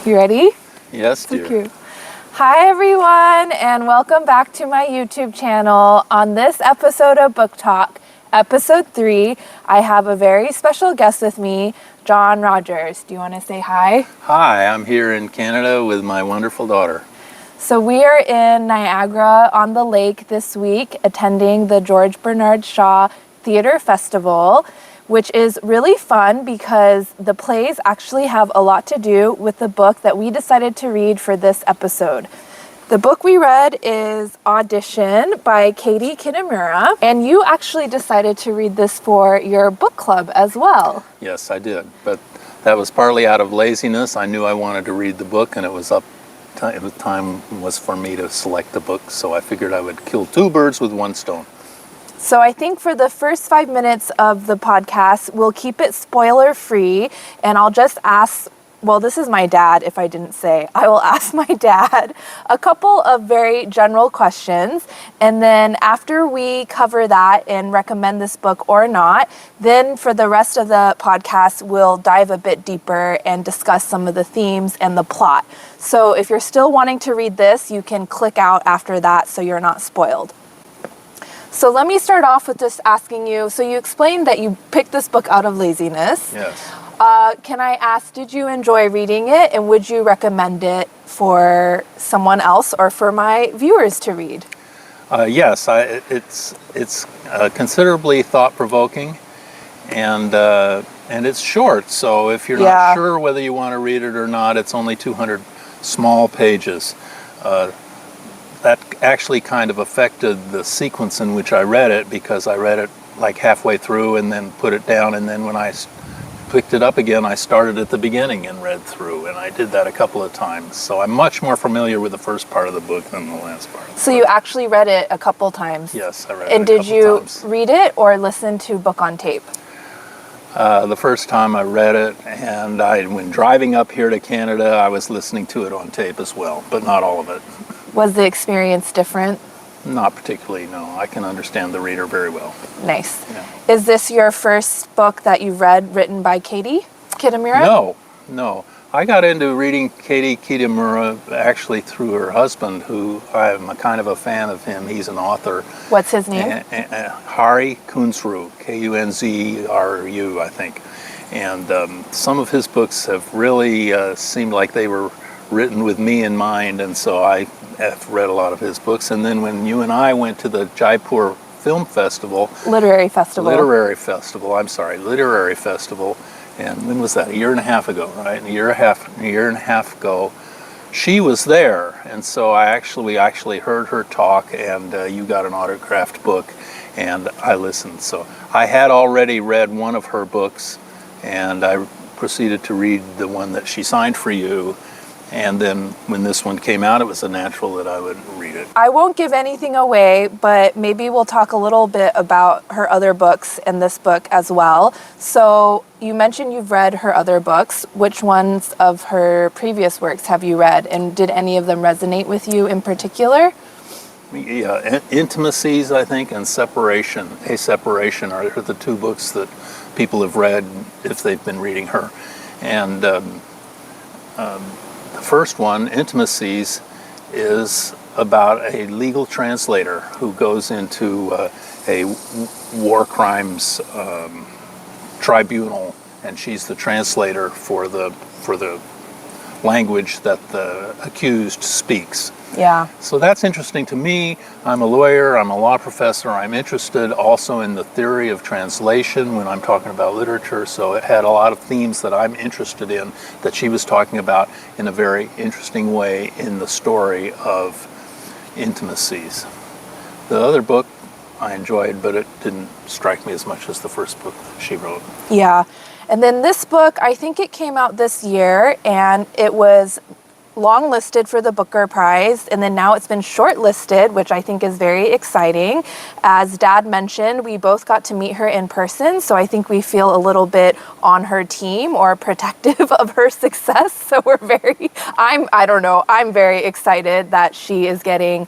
You ready? Yes, dear. So cute. Hi everyone, and welcome back to my YouTube channel. On this episode of Book Talk, episode 3, I have a very special guest with me, John Rogers. Do you want to say hi? Hi, I'm here in Canada with my wonderful daughter. So we are in Niagara on the Lake this week, attending the George Bernard Shaw Theatre Festival, which is really fun because the plays actually have a lot to do with the book that we decided to read for this episode. The book we read is Audition by Kitamura, and you actually decided to read this for your book club as well. Yes, I did, but that was partly out of laziness. I knew I wanted to read the book, and time was for me to select the book, so I figured I would kill two birds with one stone. So I think for the first 5 minutes of the podcast, we'll keep it spoiler free, and I'll just ask, well, this is my dad, if I didn't say. I will ask my dad a couple of very general questions, and then after we cover that and recommend this book or not, then for the rest of the podcast, we'll dive a bit deeper and discuss some of the themes and the plot. So if you're still wanting to read this, you can click out after that so you're not spoiled. So let me start off with just asking you, so you explained that you picked this book out of laziness. Yes. Can I ask, did you enjoy reading it, and would you recommend it for someone else or for my viewers to read? Yes, it's considerably thought-provoking, and it's short, so if you're not sure whether you want to read it or not, it's only 200 small pages. That actually kind of affected the sequence in which I read it, because I read it like halfway through and then put it down, and then when I picked it up again, I started at the beginning and read through, and I did that a couple of times. So I'm much more familiar with the first part of the book than the last part. So you actually read it a couple times? Yes, I read it a couple times. And did you read it or listen to book on tape? The first time I read it, and when driving up here to Canada, I was listening to it on tape as well, but not all of it. Was the experience different? Not particularly, no. I can understand the reader very well. Nice. Yeah. Is this your first book that you've read written by Kitamura? No. I got into reading Kitamura actually through her husband, who I'm a kind of a fan of him. He's an author. What's his name? Hari Kunzru, Kunzru, I think. And some of his books have really seemed like they were written with me in mind, and so I have read a lot of his books. And then when you and I went to the Jaipur Literary Festival, and when was that? A year and a half ago, right? A year and a half ago, she was there, and so we actually heard her talk, and you got an autographed book, and I listened. So I had already read one of her books, and I proceeded to read the one that she signed for you. And then when this one came out, it was a natural that I would read it. I won't give anything away, but maybe we'll talk a little bit about her other books and this book as well. So you mentioned you've read her other books. Which ones of her previous works have you read? And did any of them resonate with you in particular? Yeah, Intimacies, I think, and Separation. Separation are the two books that people have read if they've been reading her. And the first one, Intimacies, is about a legal translator who goes into a war crimes tribunal, and she's the translator for the language that the accused speaks. Yeah. So that's interesting to me. I'm a lawyer, I'm a law professor, I'm interested also in the theory of translation when I'm talking about literature, so it had a lot of themes that I'm interested in that she was talking about in a very interesting way in the story of Intimacies. The other book I enjoyed, but it didn't strike me as much as the first book she wrote. Yeah. And then this book, I think it came out this year, and it was long-listed for the Booker Prize, and then now it's been shortlisted, which I think is very exciting. As Dad mentioned, we both got to meet her in person, so I think we feel a little bit on her team or protective of her success. So I'm very excited that she is getting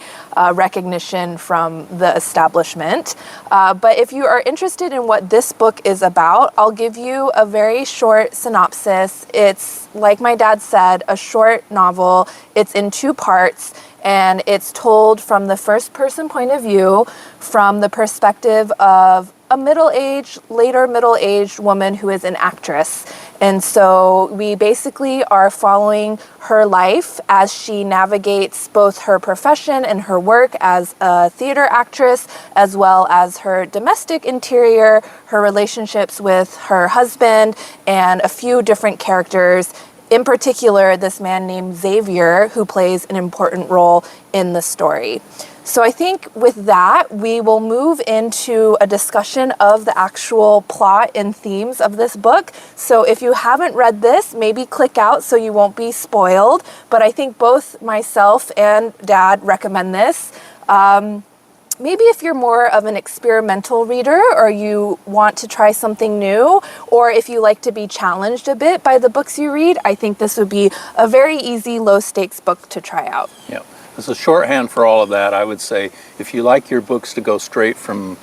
recognition from the establishment. But if you are interested in what this book is about, I'll give you a very short synopsis. It's, like my dad said, a short novel. It's in 2 parts, and it's told from the first person point of view, from the perspective of a later middle-aged woman who is an actress. And so we basically are following her life as she navigates both her profession and her work as a theater actress, as well as her domestic interior, her relationships with her husband, and a few different characters. In particular, this man named Xavier, who plays an important role in the story. So I think with that, we will move into a discussion of the actual plot and themes of this book. So if you haven't read this, maybe click out so you won't be spoiled. But I think both myself and Dad recommend this. Maybe if you're more of an experimental reader, or you want to try something new, or if you like to be challenged a bit by the books you read, I think this would be a very easy, low-stakes book to try out. Yeah. As a shorthand for all of that, I would say if you like your books to go straight from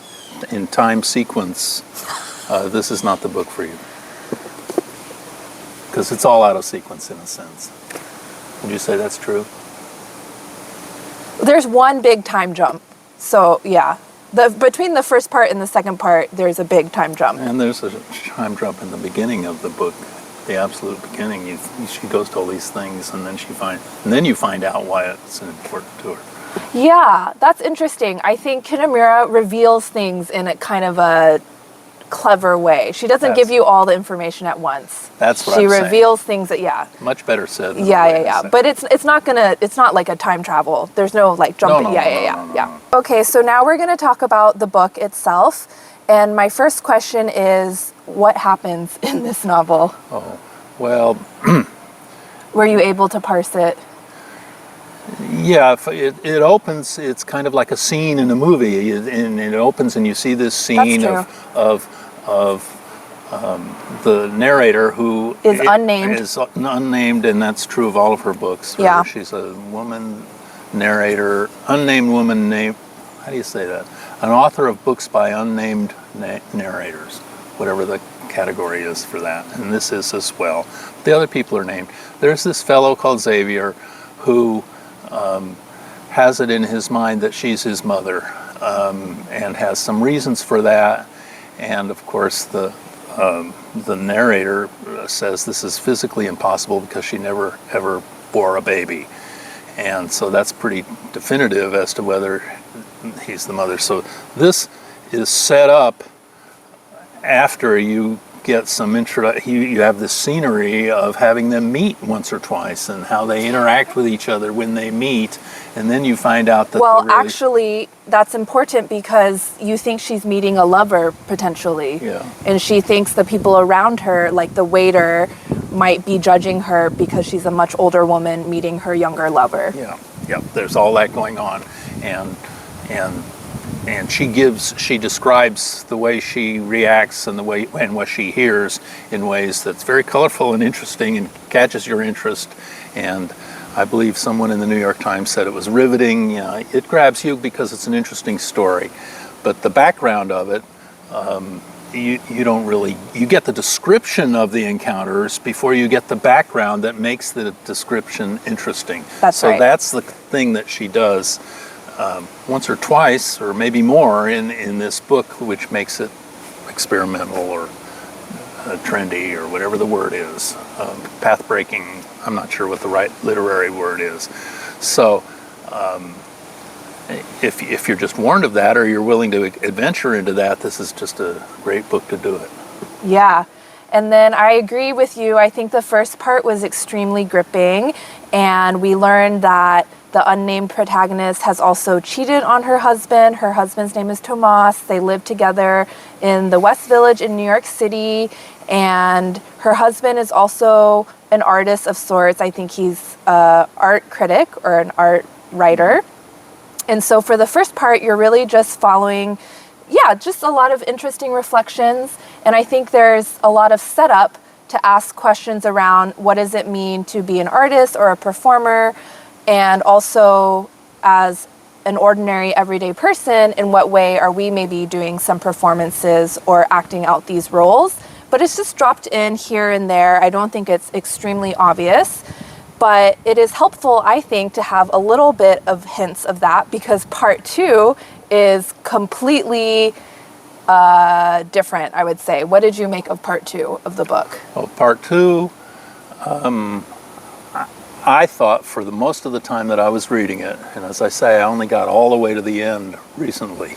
in time sequence, this is not the book for you. Because it's all out of sequence in a sense. Would you say that's true? There's one big time jump. So yeah, between the first part and the second part, there's a big time jump. And there's a time jump in the beginning of the book. The absolute beginning, she goes to all these things, and then you find out why it's important to her. Yeah, that's interesting. I think Kitamura reveals things in a kind of a clever way. She doesn't give you all the information at once. That's what she I'm saying. reveals things that Much better said. Than yeah. But it's not like a time travel. There's no like jumping. No. Okay, so now we're gonna talk about the book itself. And my first question is, what happens in this novel? Oh, well... Were you able to parse it? Yeah, it opens, it's kind of like a scene in a movie, and it opens and you see this scene of the narrator who is unnamed. Is unnamed, and that's true of all of her books. Yeah. She's a woman narrator, unnamed woman named, how do you say that? An author of books by unnamed narrators, whatever the category is for that. And this is as well. The other people are named. There's this fellow called Xavier who has it in his mind that she's his mother, and has some reasons for that. And of course, the narrator says this is physically impossible because she never ever bore a baby. And so that's pretty definitive as to whether he's the mother. So this is set up after you get some you have this scenery of having them meet once or twice and how they interact with each other when they meet, and then you find out that actually that's important because you think she's meeting a lover potentially. Yeah. And she thinks the people around her, like the waiter, might be judging her because she's a much older woman meeting her younger lover. Yeah. There's all that going on, and she describes the way she reacts and what she hears in ways that's very colorful and interesting and catches your interest. And I believe someone in the New York Times said it was riveting. It grabs you because it's an interesting story, but the background of it, you don't really, you get the description of the encounters before you get the background that makes the description interesting. So that's the thing that she does once or twice, or maybe more, in this book, which makes it experimental or trendy, or whatever the word is. Path-breaking, I'm not sure what the right literary word is. So if you're just warned of that, or you're willing to adventure into that, this is just a great book to do it. Yeah. And then I agree with you. I think the first part was extremely gripping, and we learned that the unnamed protagonist has also cheated on her husband. Her husband's name is Tomas. They live together in the West Village in New York City, and her husband is also an artist of sorts. I think he's an art critic or an art writer. And so for the first part, you're really just following, just a lot of interesting reflections. And I think there's a lot of setup to ask questions around what does it mean to be an artist or a performer, and also as an ordinary everyday person, in what way are we maybe doing some performances or acting out these roles. But it's just dropped in here and there. I don't think it's extremely obvious, but it is helpful, I think, to have a little bit of hints of that, because part 2 is completely different, I would say. What did you make of part 2 of the book? Well, part 2, I thought for the most of the time that I was reading it, and as I say, I only got all the way to the end recently,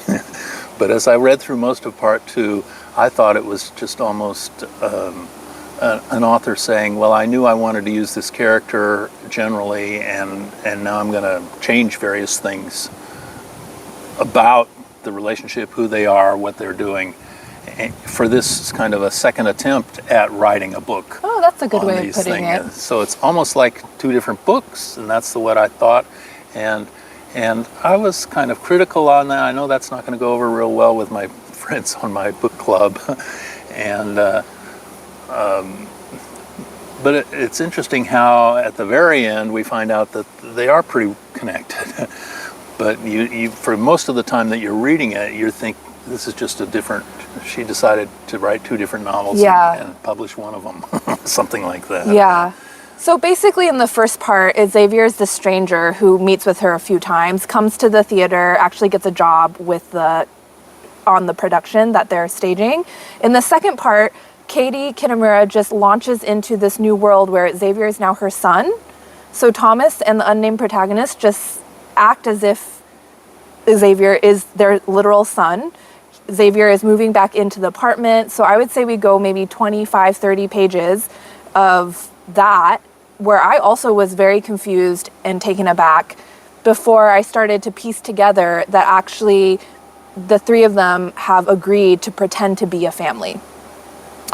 but as I read through most of part 2, I thought it was just almost an author saying, well, I knew I wanted to use this character generally, and now I'm going to change various things about the relationship, who they are, what they're doing, for this kind of a second attempt at writing a book. Oh, that's a good way of putting it. So it's almost like 2 different books, and that's what I thought. And I was kind of critical on that. I know that's not going to go over real well with my friends on my book club. And but it's interesting how at the very end we find out that they are pretty connected. But you for most of the time that you're reading it, you think this is just a different. She decided to write 2 different novels and publish one of them, something like that. Yeah. So basically in the first part, Xavier's the stranger who meets with her a few times, comes to the theater, actually gets a job with on the production that they're staging. In the second part, Katie Kitamura just launches into this new world where Xavier is now her son. So Thomas and the unnamed protagonist just act as if Xavier is their literal son. Xavier is moving back into the apartment. So I would say we go maybe 25, 30 pages of that, where I also was very confused and taken aback before I started to piece together that actually the 3 of them have agreed to pretend to be a family.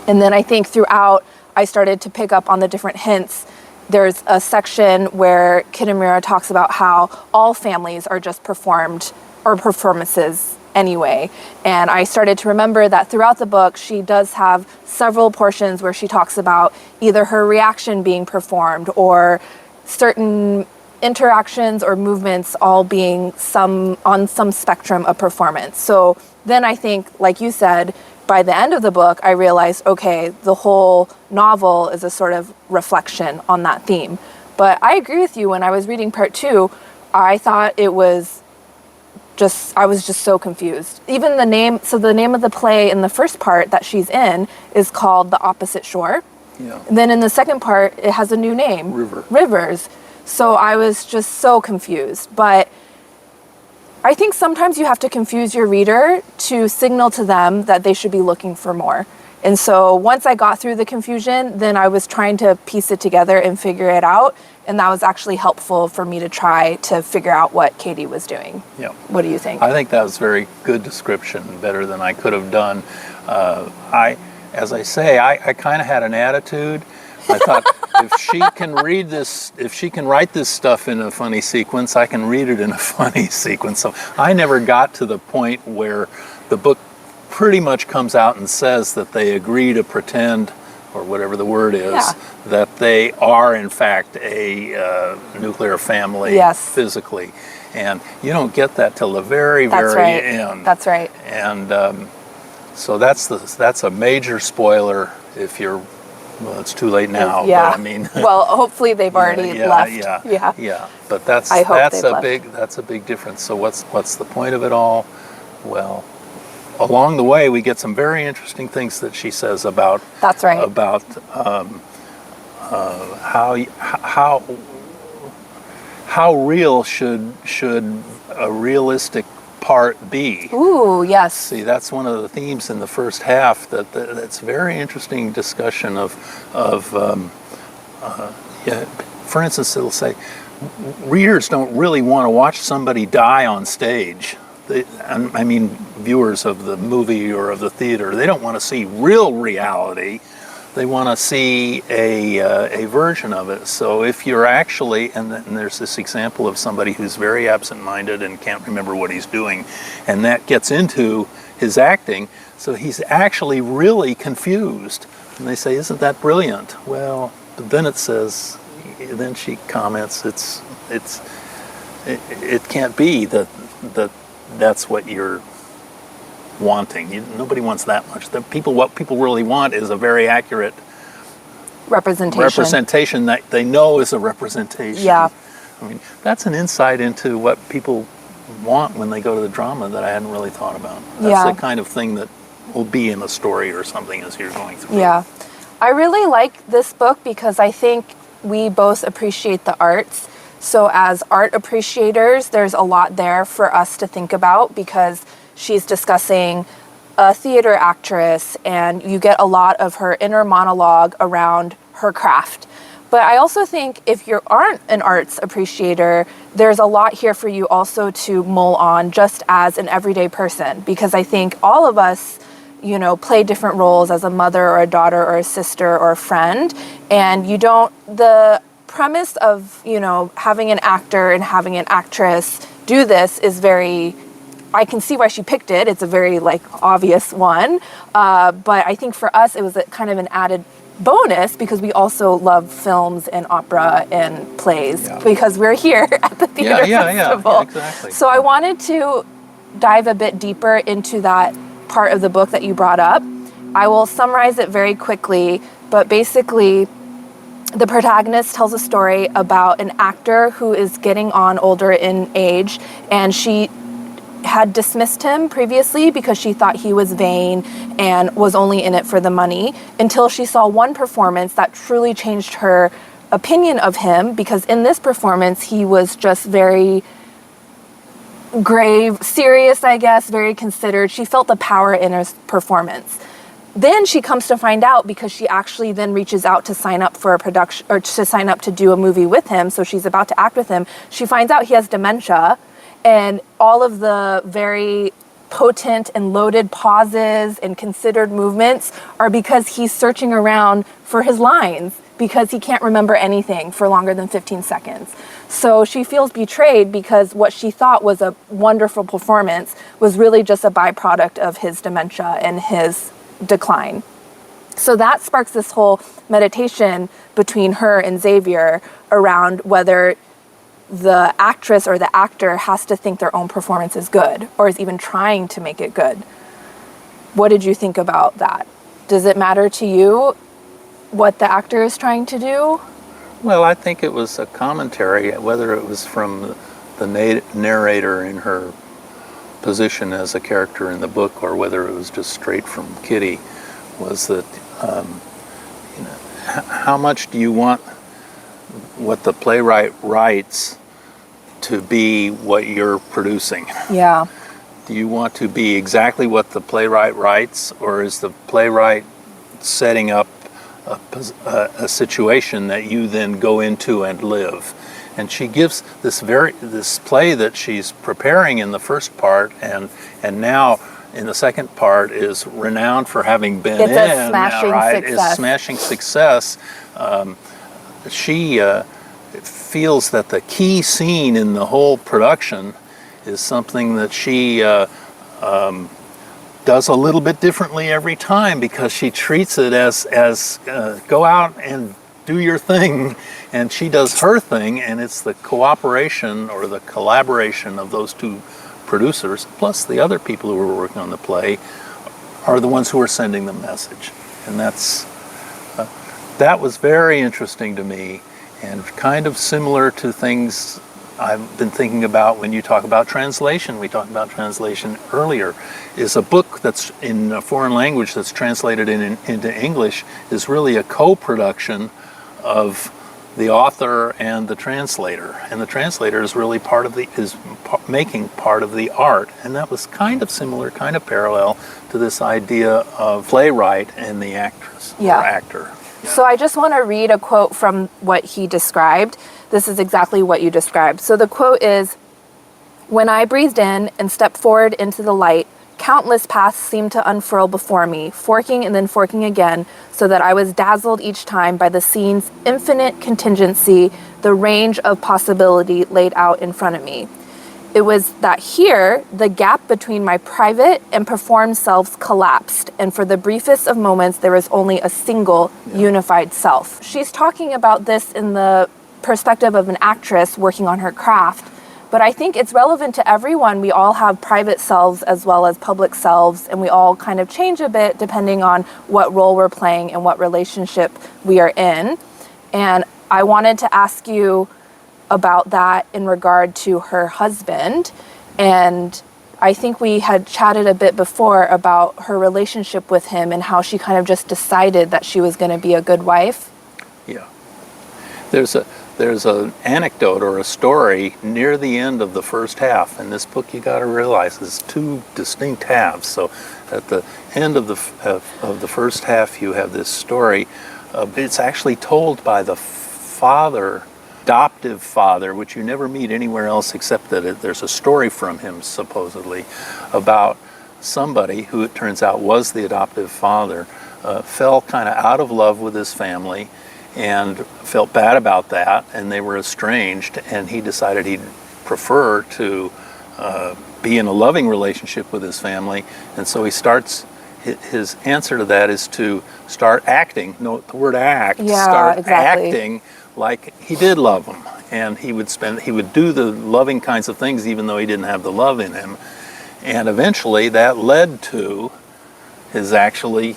And then I think throughout, I started to pick up on the different hints. There's a section where Kitamura talks about how all families are just performed or performances anyway. And I started to remember that throughout the book, she does have several portions where she talks about either her reaction being performed or certain interactions or movements all being on some spectrum of performance. So then I think, like you said, by the end of the book, I realized, okay, the whole novel is a sort of reflection on that theme. But I agree with you. When I was reading part 2, I thought I was just so confused. Even the name of the play in the first part that she's in is called The Opposite Shore. Yeah. And then in the second part, it has a new name. Rivers. So I was just so confused. But I think sometimes you have to confuse your reader to signal to them that they should be looking for more. And so once I got through the confusion, then I was trying to piece it together and figure it out. And that was actually helpful for me to try to figure out what Katie was doing. Yeah. What do you think? I think that was a very good description, better than I could have done. As I say, I kind of had an attitude. I thought, if she can write this stuff in a funny sequence, I can read it in a funny sequence. So I never got to the point where the book pretty much comes out and says that they agree to pretend, or whatever the word is, that they are in fact a nuclear family physically. And you don't get that till the very, very end. That's right. And so that's a major spoiler if you're. Well, it's too late now. Yeah. But I mean, well, hopefully they've already left. Yeah. But that's a big difference. So what's the point of it all? Well, along the way we get some very interesting things that she says about. That's right. About how real should a realistic part be. Ooh, yes. See, that's one of the themes in the first half. That's very interesting discussion of for instance, it'll say readers don't really want to watch somebody die on stage. I mean, viewers of the movie or of the theater, they don't want to see real reality. They want to see a version of it. So if you're actually, and there's this example of somebody who's very absent-minded and can't remember what he's doing, and that gets into his acting, so he's actually really confused. And they say, isn't that brilliant? Well, but then it says, then she comments, it can't be that's what you're wanting. Nobody wants that much. What people really want is a very accurate representation that they know is a representation. Yeah. I mean, that's an insight into what people want when they go to the drama that I hadn't really thought about. That's the kind of thing that will be in a story or something as you're going through. Yeah. I really like this book because I think we both appreciate the arts. So as art appreciators, there's a lot there for us to think about because she's discussing a theater actress and you get a lot of her inner monologue around her craft. But I also think if you aren't an arts appreciator, there's a lot here for you also to mull on just as an everyday person, because I think all of us, you know, play different roles as a mother or a daughter or a sister or a friend. And the premise of, you know, having an actor and having an actress do this is I can see why she picked it. It's a very obvious one. But I think for us, it was kind of an added bonus because we also love films and opera and plays because we're here at the theater festival. Yeah, exactly. So I wanted to dive a bit deeper into that part of the book that you brought up. I will summarize it very quickly, but basically the protagonist tells a story about an actor who is getting on older in age, and she had dismissed him previously because she thought he was vain and was only in it for the money, until she saw one performance that truly changed her opinion of him, because in this performance he was just very grave, serious, I guess, very considered. She felt the power in his performance. Then she comes to find out, because she actually then reaches out to sign up for a production, or to sign up to do a movie with him, so she's about to act with him. She finds out he has dementia, and all of the very potent and loaded pauses and considered movements are because he's searching around for his lines because he can't remember anything for longer than 15 seconds. So she feels betrayed because what she thought was a wonderful performance was really just a byproduct of his dementia and his decline. So that sparks this whole meditation between her and Xavier around whether the actress or the actor has to think their own performance is good or is even trying to make it good. What did you think about that? Does it matter to you what the actor is trying to do? Well, I think it was a commentary, whether it was from the narrator in her position as a character in the book or whether it was just straight from Kitty, was that how much do you want what the playwright writes to be what you're producing? Yeah. Do you want to be exactly what the playwright writes, or is the playwright setting up a situation that you then go into and live? And she gives this play that she's preparing in the first part, and now in the second part is renowned for having been smashing success. She feels that the key scene in the whole production is something that she does a little bit differently every time, because she treats it as go out and do your thing, and she does her thing, and it's the cooperation or the collaboration of those two producers, plus the other people who are working on the play, are the ones who are sending the message. And that was very interesting to me, and kind of similar to things I've been thinking about when you talk about translation. We talked about translation earlier. Is a book that's in a foreign language that's translated into English is really a co-production of the author and the translator, and the translator is really making part of the art. And that was kind of similar, kind of parallel to this idea of playwright and the actress or actor. Yeah. So I just want to read a quote from what he described. This is exactly what you described. So the quote is, "When I breathed in and stepped forward into the light, Countless paths seemed to unfurl before me, forking and then forking again, so that I was dazzled each time by the scene's infinite contingency, the range of possibility laid out in front of me. It was that here, the gap between my private and performed selves collapsed, and for the briefest of moments, there was only a single unified self. She's talking about this in the perspective of an actress working on her craft, but I think it's relevant to everyone. We all have private selves as well as public selves, and we all kind of change a bit depending on what role we're playing and what relationship we are in. And I wanted to ask you about that in regard to her husband. And I think we had chatted a bit before about her relationship with him and how she kind of just decided that she was going to be a good wife. Yeah. There's an anecdote or a story near the end of the first half. In this book, you got to realize there's two distinct halves. So at the end of the first half, you have this story. It's actually told by the father, adoptive father, which you never meet anywhere else except that there's a story from him, supposedly, about somebody who it turns out was the adoptive father, fell kind of out of love with his family and felt bad about that, and they were estranged, and he decided he'd prefer to be in a loving relationship with his family, and so he starts, his answer to that is to start acting, note the word act, acting like he did love him, and he would do the loving kinds of things even though he didn't have the love in him, and eventually that led to his actually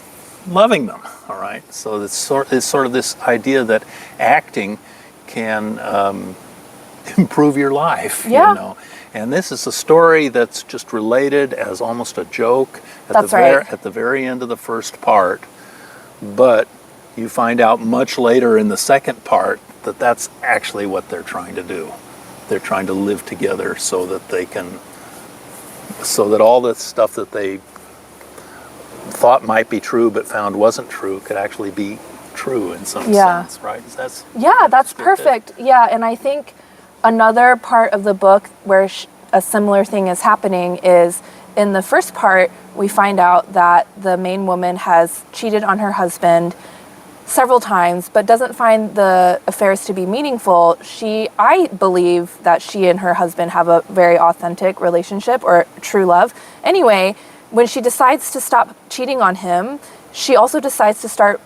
loving them. All right, so it's sort of this idea that acting can improve your life, you know. And this is a story that's just related as almost a joke at the very end of the first part, but you find out much later in the second part that that's actually what they're trying to do. They're trying to live together so that all the stuff that they thought might be true but found wasn't true could actually be true in some sense, right? That's perfect. Yeah, and I think another part of the book where a similar thing is happening is in the first part, we find out that the main woman has cheated on her husband several times, but doesn't find the affairs to be meaningful. I believe that she and her husband have a very authentic relationship or true love. Anyway, when she decides to stop cheating on him, she also decides to start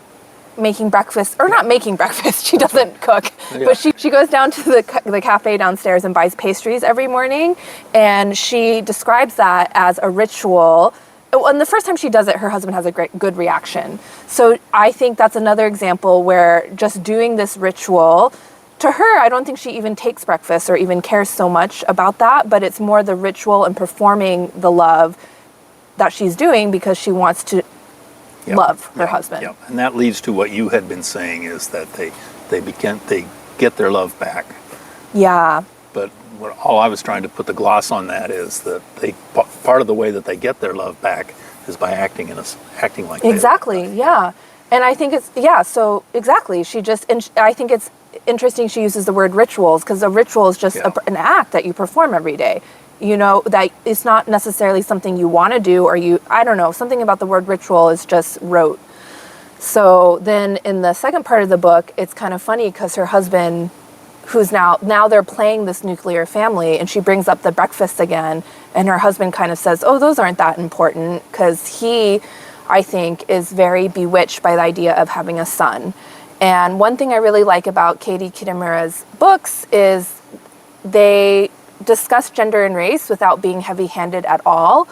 making breakfast, or not making breakfast, she doesn't cook, but she goes down to the cafe downstairs and buys pastries every morning, and she describes that as a ritual. And the first time she does it, her husband has a good reaction. So I think that's another example where just doing this ritual, to her, I don't think she even takes breakfast or even cares so much about that, but it's more the ritual and performing the love that she's doing because she wants to love her husband. Yep. And that leads to what you had been saying, is that they get their love back. Yeah. But all I was trying to put the gloss on that is that part of the way that they get their love back is by acting like exactly. Yeah. And I think exactly. I think it's interesting she uses the word rituals, because a ritual is just an act that you perform every day. You know, that it's not necessarily something you want to do, or I don't know, something about the word ritual is just rote. So then in the second part of the book, it's kind of funny because her husband, who's now they're playing this nuclear family, and she brings up the breakfast again, and her husband kind of says, oh, those aren't that important, because he, I think, is very bewitched by the idea of having a son. And one thing I really like about Katie Kitamura's books is they discuss gender and race without being heavy-handed at all.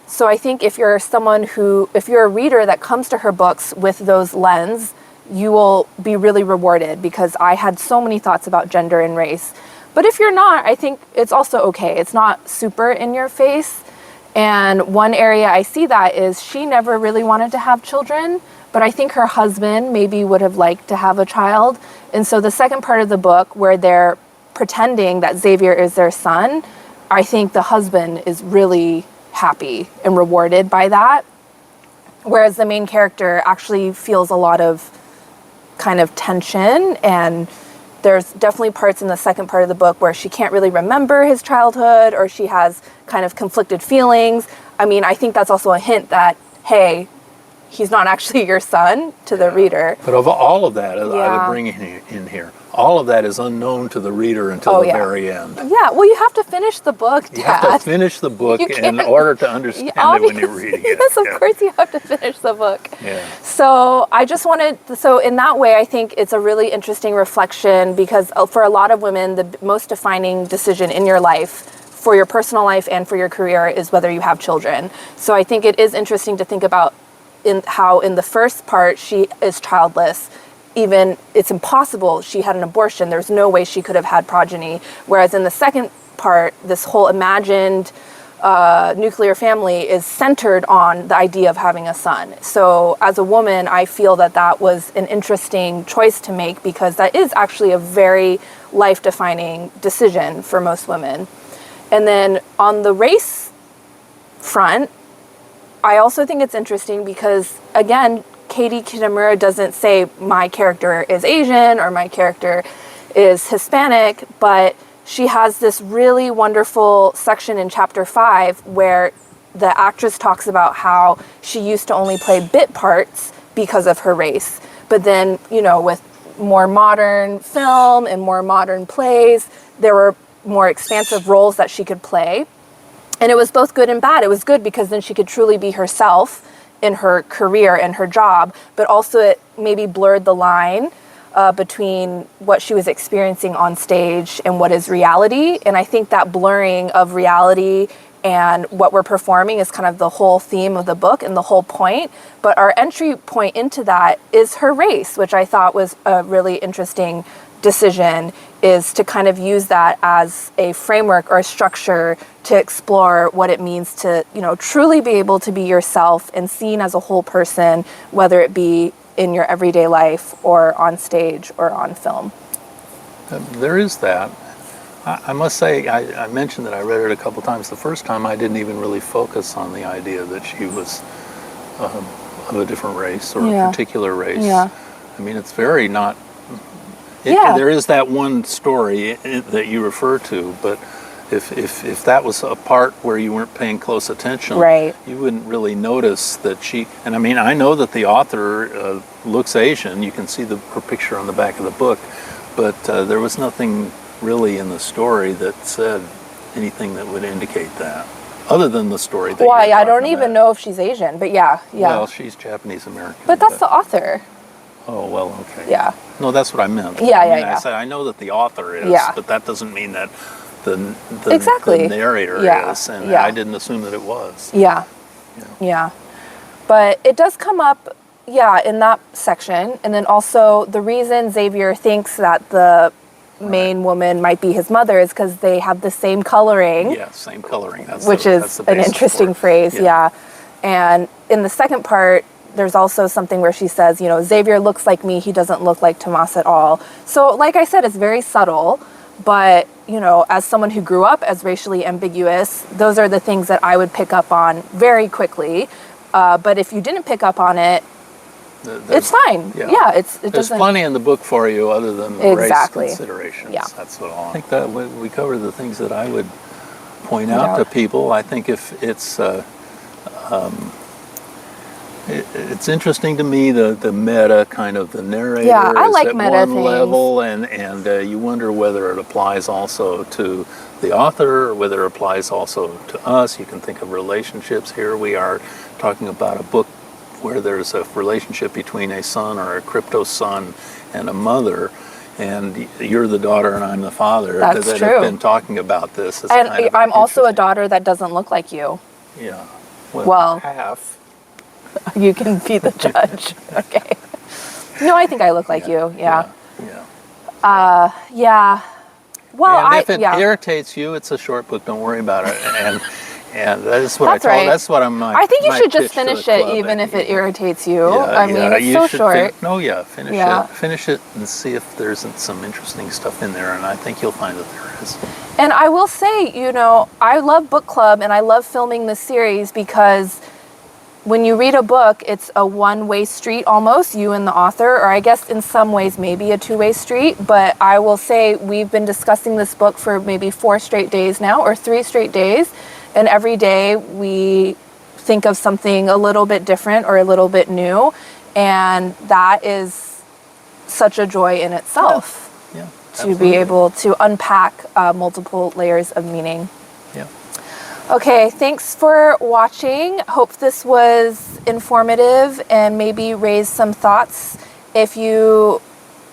So I think if you're a reader that comes to her books with those lens, you will be really rewarded, because I had so many thoughts about gender and race. But if you're not, I think it's also okay. It's not super in your face. And one area I see that is she never really wanted to have children, but I think her husband maybe would have liked to have a child. And so the second part of the book, where they're pretending that Xavier is their son, I think the husband is really happy and rewarded by that. Whereas the main character actually feels a lot of kind of tension, and there's definitely parts in the second part of the book where she can't really remember his childhood, or she has kind of conflicted feelings. I mean, I think that's also a hint that, hey, he's not actually your son to the reader. But of all of that, I would bring in here, all of that is unknown to the reader until the very end. Yeah, well, you have to finish the book, Dad. You have to finish the book in order to understand it when you're reading it. Yes, of course you have to finish the book. Yeah. So I just so in that way, I think it's a really interesting reflection, because for a lot of women, the most defining decision in your life, for your personal life and for your career, is whether you have children. So I think it is interesting to think about how in the first part she is childless. Even it's impossible, she had an abortion, there's no way she could have had progeny. Whereas in the second part, this whole imagined nuclear family is centered on the idea of having a son. So as a woman, I feel that was an interesting choice to make, because that is actually a very life-defining decision for most women. And then on the race front, I also think it's interesting because, again, Katie Kitamura doesn't say my character is Asian or my character is Hispanic, but she has this really wonderful section in chapter 5 where the actress talks about how she used to only play bit parts because of her race. But then, with more modern film and more modern plays, there were more expansive roles that she could play. And it was both good and bad. It was good because then she could truly be herself in her career and her job, but also it maybe blurred the line between what she was experiencing on stage and what is reality. And I think that blurring of reality and what we're performing is kind of the whole theme of the book and the whole point. But our entry point into that is her race, which I thought was a really interesting decision, is to kind of use that as a framework or a structure to explore what it means to, truly be able to be yourself and seen as a whole person, whether it be in your everyday life or on stage or on film. There is that. I must say, I mentioned that I read it a couple times. The first time I didn't even really focus on the idea that she was of a different race or a particular race. Yeah. I mean, it's very not... There is that one story that you refer to, but if that was a part where you weren't paying close attention, you wouldn't really notice that she... And I mean, I know that the author looks Asian. You can see her picture on the back of the book, but there was nothing really in the story that said anything that would indicate that, other than the story that I don't even know if she's Asian, but yeah. Well, she's Japanese American. But that's the author. Oh, well, okay. Yeah. No, that's what I meant. I said I know that the author is, but that doesn't mean that the narrator is, and I didn't assume that it was. Yeah. But it does come up, in that section, and then also the reason Xavier thinks that the main woman might be his mother is because they have the same coloring. Yeah, same coloring. Which is an interesting phrase, And in the second part, there's also something where she says, Xavier looks like me, he doesn't look like Tomas at all. So like I said, it's very subtle, but, as someone who grew up as racially ambiguous, those are the things that I would pick up on very quickly. But if you didn't pick up on it, it's fine. There's plenty in the book for you other than the race considerations. Yeah. That's what I think that we cover the things that I would point out to people. I think if it's... it's interesting to me the meta kind of the narrator is at one level, and you wonder whether it applies also to the author or whether it applies also to us. You can think of relationships. Here we are talking about a book where there's a relationship between a son or a crypto son and a mother, and you're the daughter and I'm the father that true. Have been talking about this. And I'm also a daughter that doesn't look like you. Yeah. Well, half. You can be the judge. Okay. No, I think I look like you. Yeah. Well, and if it irritates you, it's a short book. Don't worry about it. And that's what That's what I'm. I think you should just finish it, even if it irritates you. I mean, it's so short. Finish it. Finish it and see if there's some interesting stuff in there. And I think you'll find that there is. And I will say, I love book club and I love filming this series because when you read a book, it's a one-way street almost, you and the author, or I guess in some ways maybe a two-way street. But I will say we've been discussing this book for maybe 4 straight days now, or 3 straight days. And every day we think of something a little bit different or a little bit new. And that is such a joy in itself. Yeah, to be able to unpack multiple layers of meaning. Yeah. Okay, thanks for watching. Hope this was informative and maybe raised some thoughts. If you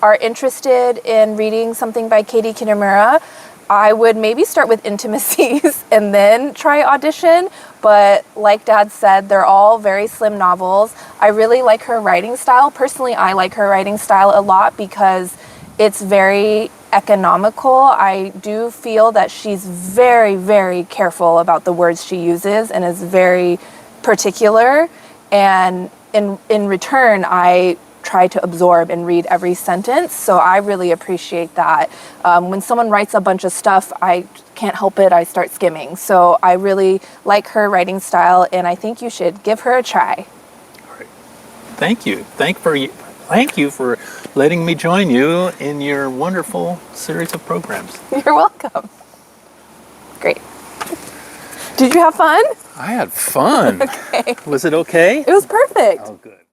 are interested in reading something by Katie Kitamura, I would maybe start with Intimacies and then try Audition. But like Dad said, they're all very slim novels. I really like her writing style. Personally, I like her writing style a lot because it's very economical. I do feel that she's very, very careful about the words she uses and is very particular. And in return, I try to absorb and read every sentence. So I really appreciate that. When someone writes a bunch of stuff, I can't help it. I start skimming. So I really like her writing style, and I think you should give her a try. All right. Thank you. Thank you for letting me join you in your wonderful series of programs. You're welcome. Great. Did you have fun? I had fun. Okay. Was it okay? It was perfect. Oh, good.